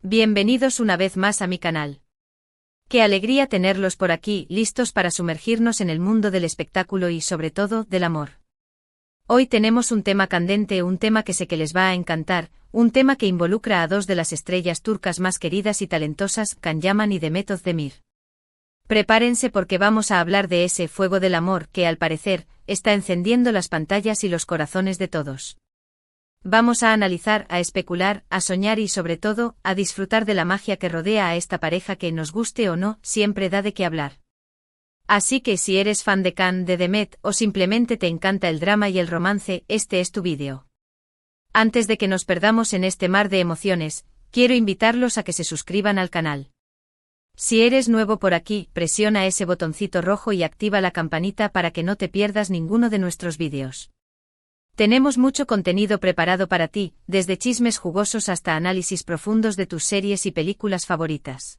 Bienvenidos una vez más a mi canal. Qué alegría tenerlos por aquí, listos para sumergirnos en el mundo del espectáculo y, sobre todo, del amor. Hoy tenemos un tema candente, un tema que sé que les va a encantar, un tema que involucra a dos de las estrellas turcas más queridas y talentosas, Can Yaman y Demet Özdemir. Prepárense porque vamos a hablar de ese fuego del amor que, al parecer, está encendiendo las pantallas y los corazones de todos. Vamos a analizar, a especular, a soñar y sobre todo, a disfrutar de la magia que rodea a esta pareja que, nos guste o no, siempre da de qué hablar. Así que si eres fan de Can, de Demet, o simplemente te encanta el drama y el romance, este es tu vídeo. Antes de que nos perdamos en este mar de emociones, quiero invitarlos a que se suscriban al canal. Si eres nuevo por aquí, presiona ese botoncito rojo y activa la campanita para que no te pierdas ninguno de nuestros vídeos. Tenemos mucho contenido preparado para ti, desde chismes jugosos hasta análisis profundos de tus series y películas favoritas.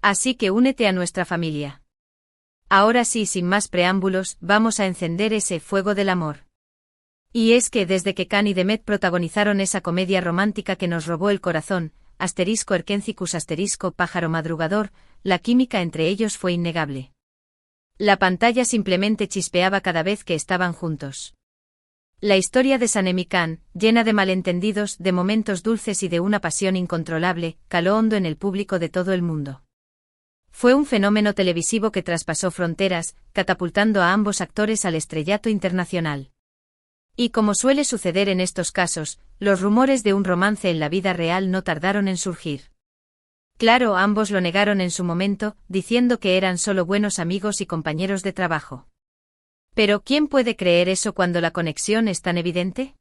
Así que únete a nuestra familia. Ahora sí, sin más preámbulos, vamos a encender ese fuego del amor. Y es que desde que Can y Demet protagonizaron esa comedia romántica que nos robó el corazón, *Erkencikus* pájaro madrugador, la química entre ellos fue innegable. La pantalla simplemente chispeaba cada vez que estaban juntos. La historia de Sanem y Can, llena de malentendidos, de momentos dulces y de una pasión incontrolable, caló hondo en el público de todo el mundo. Fue un fenómeno televisivo que traspasó fronteras, catapultando a ambos actores al estrellato internacional. Y como suele suceder en estos casos, los rumores de un romance en la vida real no tardaron en surgir. Claro, ambos lo negaron en su momento, diciendo que eran solo buenos amigos y compañeros de trabajo. Pero ¿quién puede creer eso cuando la conexión es tan evidente?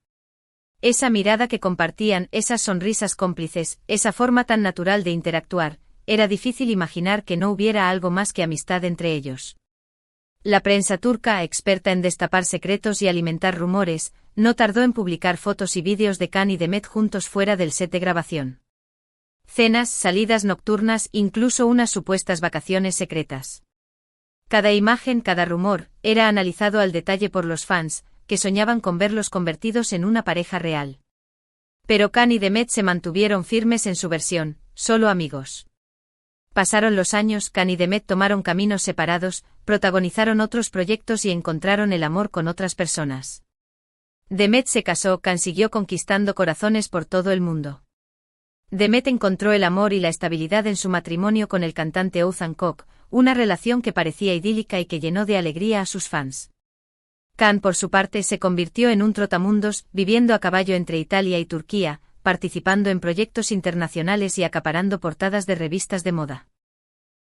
Esa mirada que compartían, esas sonrisas cómplices, esa forma tan natural de interactuar, era difícil imaginar que no hubiera algo más que amistad entre ellos. La prensa turca, experta en destapar secretos y alimentar rumores, no tardó en publicar fotos y vídeos de Can y Demet juntos fuera del set de grabación. Cenas, salidas nocturnas, incluso unas supuestas vacaciones secretas. Cada imagen, cada rumor, era analizado al detalle por los fans, que soñaban con verlos convertidos en una pareja real. Pero Can y Demet se mantuvieron firmes en su versión, solo amigos. Pasaron los años, Can y Demet tomaron caminos separados, protagonizaron otros proyectos y encontraron el amor con otras personas. Demet se casó, Can siguió conquistando corazones por todo el mundo. Demet encontró el amor y la estabilidad en su matrimonio con el cantante Oğuzhan Koç, una relación que parecía idílica y que llenó de alegría a sus fans. Can, por su parte, se convirtió en un trotamundos, viviendo a caballo entre Italia y Turquía, participando en proyectos internacionales y acaparando portadas de revistas de moda.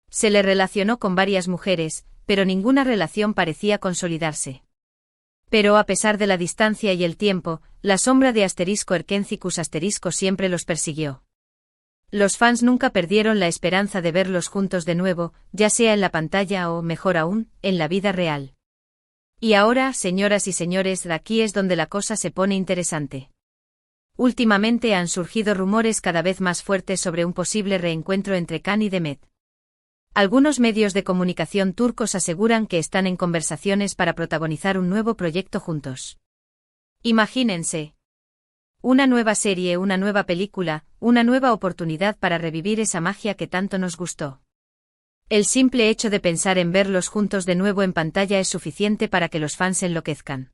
Se le relacionó con varias mujeres, pero ninguna relación parecía consolidarse. Pero a pesar de la distancia y el tiempo, la sombra de *Erkencikus* siempre los persiguió. Los fans nunca perdieron la esperanza de verlos juntos de nuevo, ya sea en la pantalla o, mejor aún, en la vida real. Y ahora, señoras y señores, aquí es donde la cosa se pone interesante. Últimamente han surgido rumores cada vez más fuertes sobre un posible reencuentro entre Can y Demet. Algunos medios de comunicación turcos aseguran que están en conversaciones para protagonizar un nuevo proyecto juntos. Imagínense. Una nueva serie, una nueva película, una nueva oportunidad para revivir esa magia que tanto nos gustó. El simple hecho de pensar en verlos juntos de nuevo en pantalla es suficiente para que los fans enloquezcan.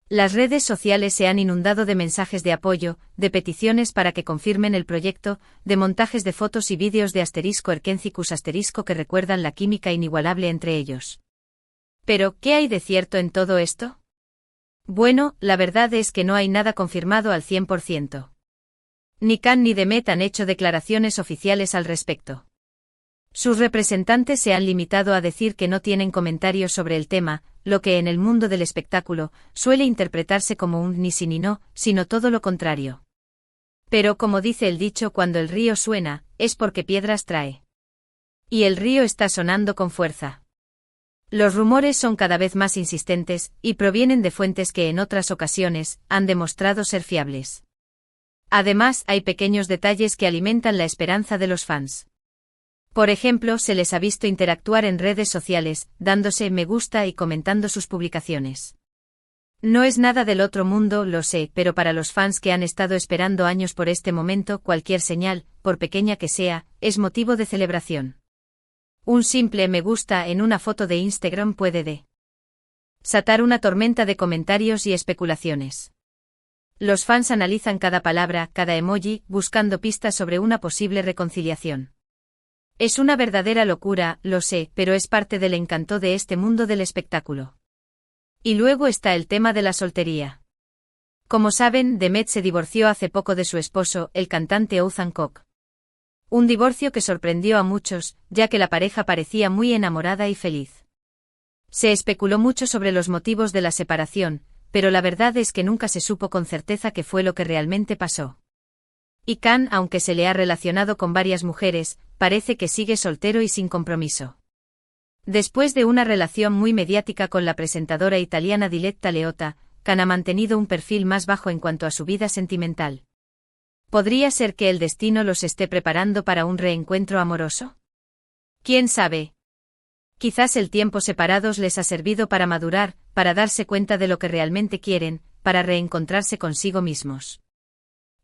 Las redes sociales se han inundado de mensajes de apoyo, de peticiones para que confirmen el proyecto, de montajes de fotos y vídeos de *Erkencikus* que recuerdan la química inigualable entre ellos. Pero, ¿qué hay de cierto en todo esto? Bueno, la verdad es que no hay nada confirmado al 100%. Ni Can ni Demet han hecho declaraciones oficiales al respecto. Sus representantes se han limitado a decir que no tienen comentarios sobre el tema, lo que en el mundo del espectáculo suele interpretarse como un ni sí ni no, sino todo lo contrario. Pero como dice el dicho, cuando el río suena, es porque piedras trae. Y el río está sonando con fuerza. Los rumores son cada vez más insistentes, y provienen de fuentes que en otras ocasiones han demostrado ser fiables. Además, hay pequeños detalles que alimentan la esperanza de los fans. Por ejemplo, se les ha visto interactuar en redes sociales, dándose me gusta y comentando sus publicaciones. No es nada del otro mundo, lo sé, pero para los fans que han estado esperando años por este momento, cualquier señal, por pequeña que sea, es motivo de celebración. Un simple me gusta en una foto de Instagram puede desatar una tormenta de comentarios y especulaciones. Los fans analizan cada palabra, cada emoji, buscando pistas sobre una posible reconciliación. Es una verdadera locura, lo sé, pero es parte del encanto de este mundo del espectáculo. Y luego está el tema de la soltería. Como saben, Demet se divorció hace poco de su esposo, el cantante Ouzhan Koc. Un divorcio que sorprendió a muchos, ya que la pareja parecía muy enamorada y feliz. Se especuló mucho sobre los motivos de la separación, pero la verdad es que nunca se supo con certeza qué fue lo que realmente pasó. Y Khan, aunque se le ha relacionado con varias mujeres, parece que sigue soltero y sin compromiso. Después de una relación muy mediática con la presentadora italiana Diletta Leotta, Khan ha mantenido un perfil más bajo en cuanto a su vida sentimental. ¿Podría ser que el destino los esté preparando para un reencuentro amoroso? ¿Quién sabe? Quizás el tiempo separados les ha servido para madurar, para darse cuenta de lo que realmente quieren, para reencontrarse consigo mismos.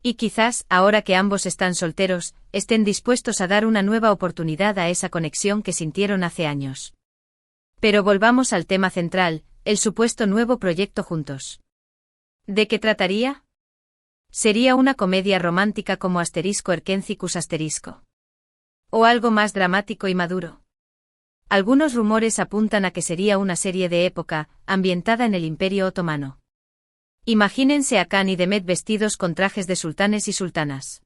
Y quizás, ahora que ambos están solteros, estén dispuestos a dar una nueva oportunidad a esa conexión que sintieron hace años. Pero volvamos al tema central, el supuesto nuevo proyecto juntos. ¿De qué trataría? ¿Sería una comedia romántica como *Erkencicus*? ¿O algo más dramático y maduro? Algunos rumores apuntan a que sería una serie de época, ambientada en el Imperio Otomano. Imagínense a Khan y Demet vestidos con trajes de sultanes y sultanas.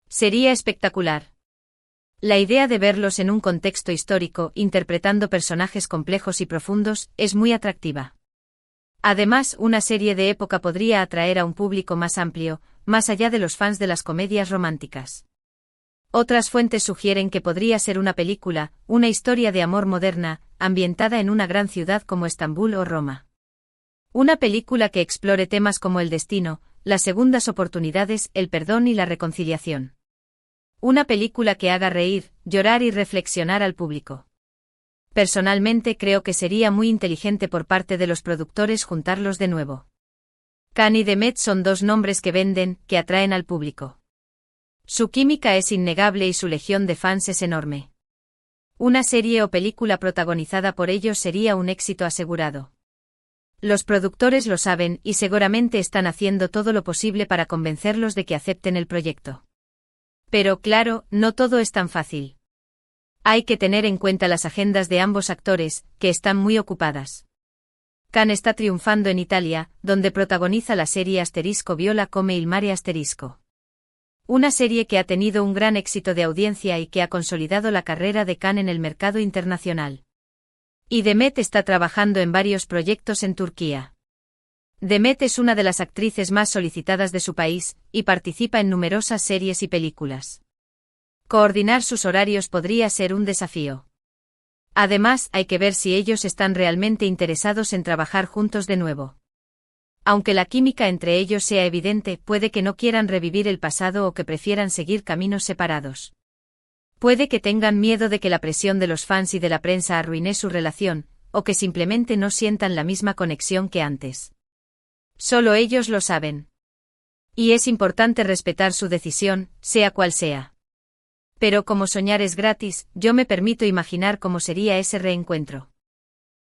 Sería espectacular. La idea de verlos en un contexto histórico, interpretando personajes complejos y profundos, es muy atractiva. Además, una serie de época podría atraer a un público más amplio, más allá de los fans de las comedias románticas. Otras fuentes sugieren que podría ser una película, una historia de amor moderna, ambientada en una gran ciudad como Estambul o Roma. Una película que explore temas como el destino, las segundas oportunidades, el perdón y la reconciliación. Una película que haga reír, llorar y reflexionar al público. Personalmente creo que sería muy inteligente por parte de los productores juntarlos de nuevo. Khan y Demet son dos nombres que venden, que atraen al público. Su química es innegable y su legión de fans es enorme. Una serie o película protagonizada por ellos sería un éxito asegurado. Los productores lo saben y seguramente están haciendo todo lo posible para convencerlos de que acepten el proyecto. Pero claro, no todo es tan fácil. Hay que tener en cuenta las agendas de ambos actores, que están muy ocupadas. Khan está triunfando en Italia, donde protagoniza la serie *Viola come il mare*. Una serie que ha tenido un gran éxito de audiencia y que ha consolidado la carrera de Khan en el mercado internacional. Y Demet está trabajando en varios proyectos en Turquía. Demet es una de las actrices más solicitadas de su país, y participa en numerosas series y películas. Coordinar sus horarios podría ser un desafío. Además, hay que ver si ellos están realmente interesados en trabajar juntos de nuevo. Aunque la química entre ellos sea evidente, puede que no quieran revivir el pasado o que prefieran seguir caminos separados. Puede que tengan miedo de que la presión de los fans y de la prensa arruine su relación, o que simplemente no sientan la misma conexión que antes. Solo ellos lo saben. Y es importante respetar su decisión, sea cual sea. Pero como soñar es gratis, yo me permito imaginar cómo sería ese reencuentro.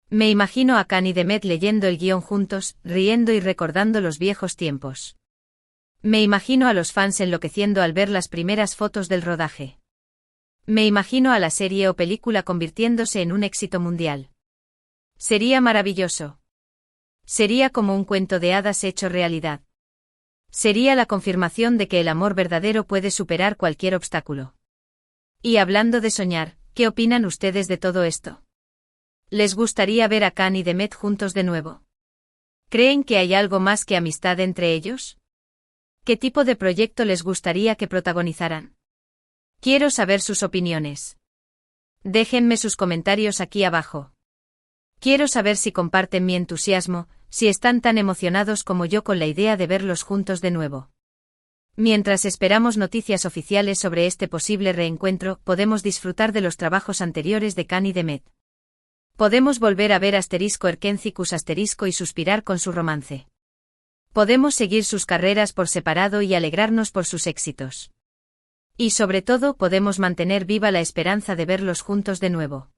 Me imagino a Khan y Demet leyendo el guión juntos, riendo y recordando los viejos tiempos. Me imagino a los fans enloqueciendo al ver las primeras fotos del rodaje. Me imagino a la serie o película convirtiéndose en un éxito mundial. Sería maravilloso. Sería como un cuento de hadas hecho realidad. Sería la confirmación de que el amor verdadero puede superar cualquier obstáculo. Y hablando de soñar, ¿qué opinan ustedes de todo esto? ¿Les gustaría ver a Khan y Demet juntos de nuevo? ¿Creen que hay algo más que amistad entre ellos? ¿Qué tipo de proyecto les gustaría que protagonizaran? Quiero saber sus opiniones. Déjenme sus comentarios aquí abajo. Quiero saber si comparten mi entusiasmo, si están tan emocionados como yo con la idea de verlos juntos de nuevo. Mientras esperamos noticias oficiales sobre este posible reencuentro, podemos disfrutar de los trabajos anteriores de Khan y Demet. Podemos volver a ver *Erkencicus* y suspirar con su romance. Podemos seguir sus carreras por separado y alegrarnos por sus éxitos. Y sobre todo podemos mantener viva la esperanza de verlos juntos de nuevo.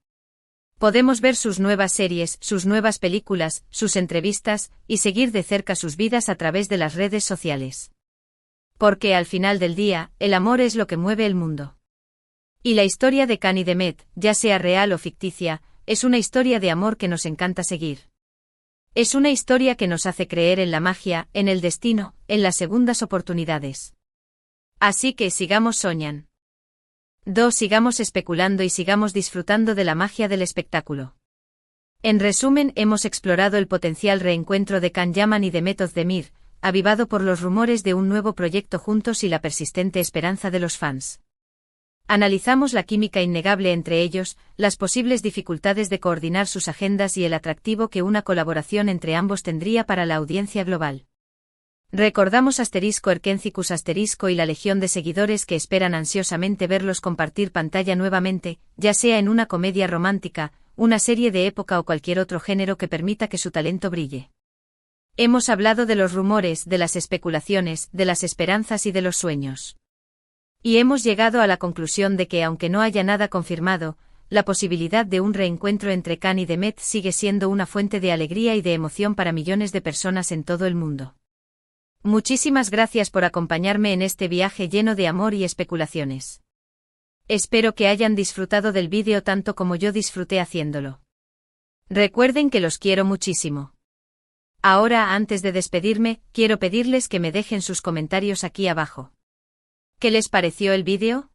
Podemos ver sus nuevas series, sus nuevas películas, sus entrevistas, y seguir de cerca sus vidas a través de las redes sociales. Porque al final del día, el amor es lo que mueve el mundo. Y la historia de Can y Demet, ya sea real o ficticia, es una historia de amor que nos encanta seguir. Es una historia que nos hace creer en la magia, en el destino, en las segundas oportunidades. Así que sigamos soñando. Sigamos especulando y sigamos disfrutando de la magia del espectáculo. En resumen, hemos explorado el potencial reencuentro de Can Yaman y Demet Özdemir, avivado por los rumores de un nuevo proyecto juntos y la persistente esperanza de los fans. Analizamos la química innegable entre ellos, las posibles dificultades de coordinar sus agendas y el atractivo que una colaboración entre ambos tendría para la audiencia global. Recordamos *Erkencicus* y la legión de seguidores que esperan ansiosamente verlos compartir pantalla nuevamente, ya sea en una comedia romántica, una serie de época o cualquier otro género que permita que su talento brille. Hemos hablado de los rumores, de las especulaciones, de las esperanzas y de los sueños. Y hemos llegado a la conclusión de que aunque no haya nada confirmado, la posibilidad de un reencuentro entre Can y Demet sigue siendo una fuente de alegría y de emoción para millones de personas en todo el mundo. Muchísimas gracias por acompañarme en este viaje lleno de amor y especulaciones. Espero que hayan disfrutado del vídeo tanto como yo disfruté haciéndolo. Recuerden que los quiero muchísimo. Ahora, antes de despedirme, quiero pedirles que me dejen sus comentarios aquí abajo. ¿Qué les pareció el vídeo?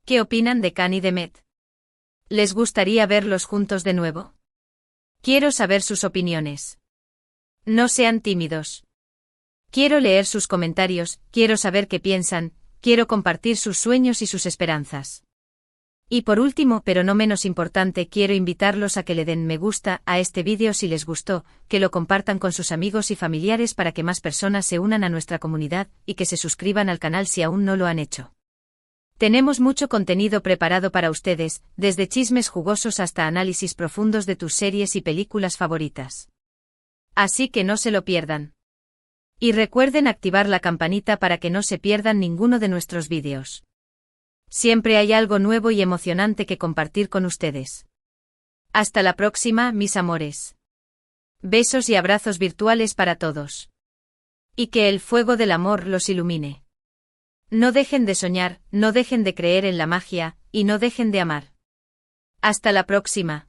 ¿Qué opinan de Can y Demet? ¿Les gustaría verlos juntos de nuevo? Quiero saber sus opiniones. No sean tímidos. Quiero leer sus comentarios, quiero saber qué piensan, quiero compartir sus sueños y sus esperanzas. Y por último, pero no menos importante, quiero invitarlos a que le den me gusta a este vídeo si les gustó, que lo compartan con sus amigos y familiares para que más personas se unan a nuestra comunidad, y que se suscriban al canal si aún no lo han hecho. Tenemos mucho contenido preparado para ustedes, desde chismes jugosos hasta análisis profundos de tus series y películas favoritas. Así que no se lo pierdan. Y recuerden activar la campanita para que no se pierdan ninguno de nuestros vídeos. Siempre hay algo nuevo y emocionante que compartir con ustedes. Hasta la próxima, mis amores. Besos y abrazos virtuales para todos. Y que el fuego del amor los ilumine. No dejen de soñar, no dejen de creer en la magia, y no dejen de amar. Hasta la próxima.